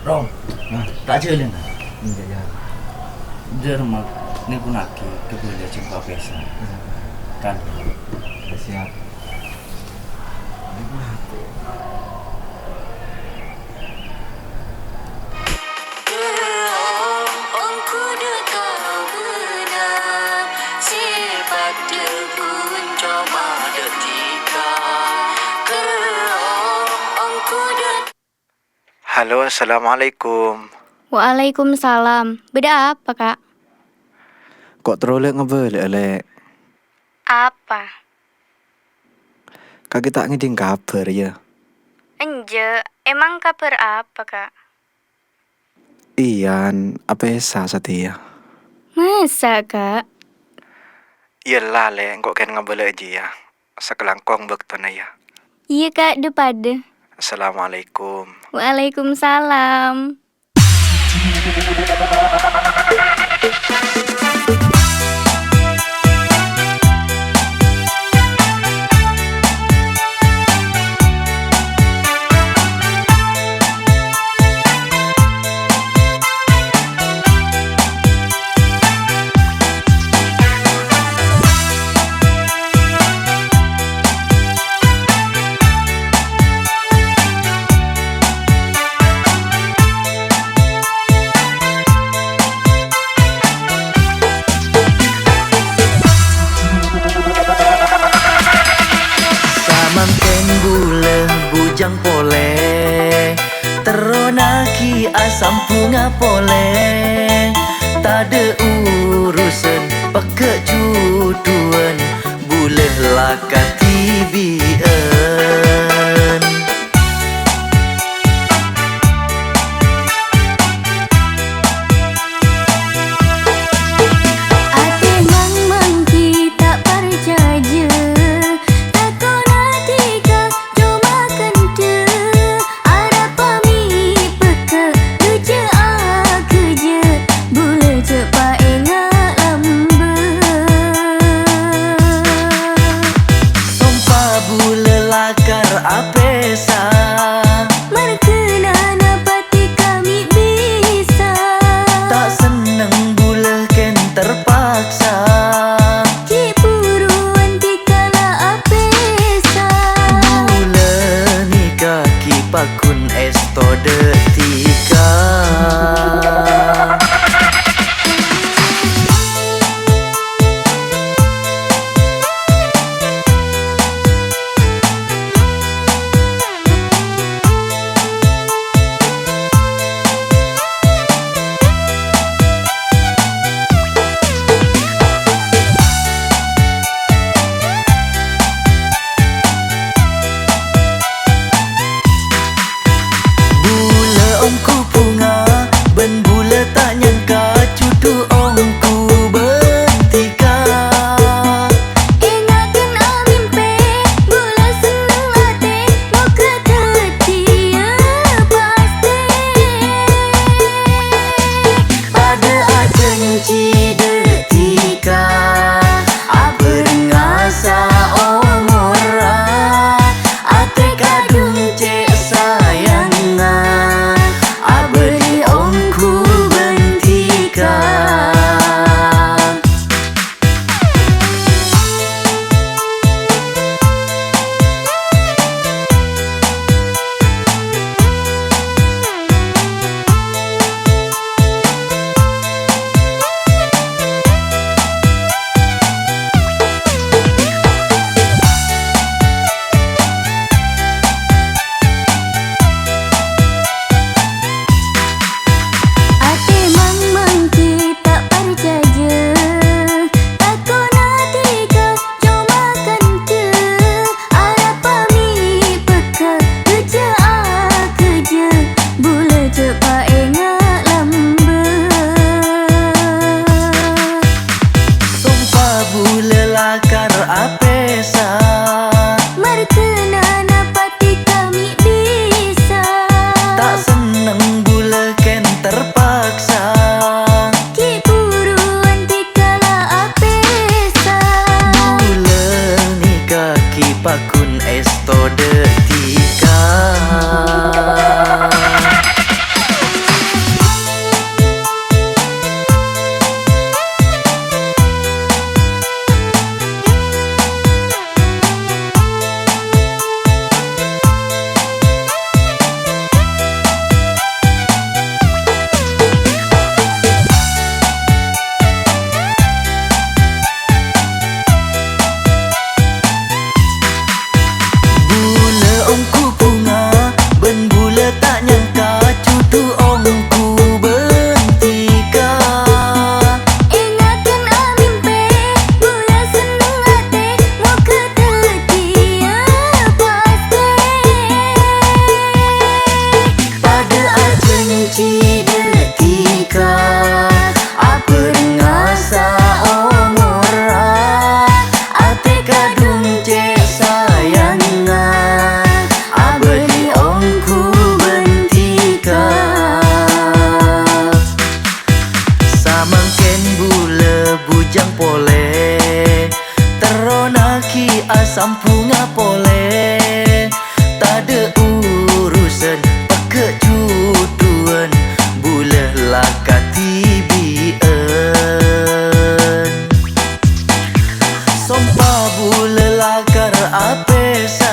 Rom, tak jalan. Iya. Jermak ni pun aki keboleh jumpa pesa. Kan? Siap. Halo, assalamualaikum. Waalaikumsalam. Beda apa, Kak? Kok teroleh ngebelek lek? Apa? Kak kita ngiding kabar ya. Enje, emang kabar apa, Kak? Iyan, apa esa setia? Masa, Kak? Iyalah lek, kok kan ngebelek aja ya. Sekelangkong bektona ya. Iya, Kak, depada. Assalamualaikum. Waalaikumsalam. Samangken gula bujang pole teronaki asam bunga pole tade urusan peke juduan boleh lakat tibien. Ate mang kita percaya. Takon hati kak cuma kente. Ada pami peke lucu aku je. Boleh cepat ingat lamba. asam punga pole. Tak ada urusan pakai juduan, boleh lakat tibian. Sompa boleh lakar apesan,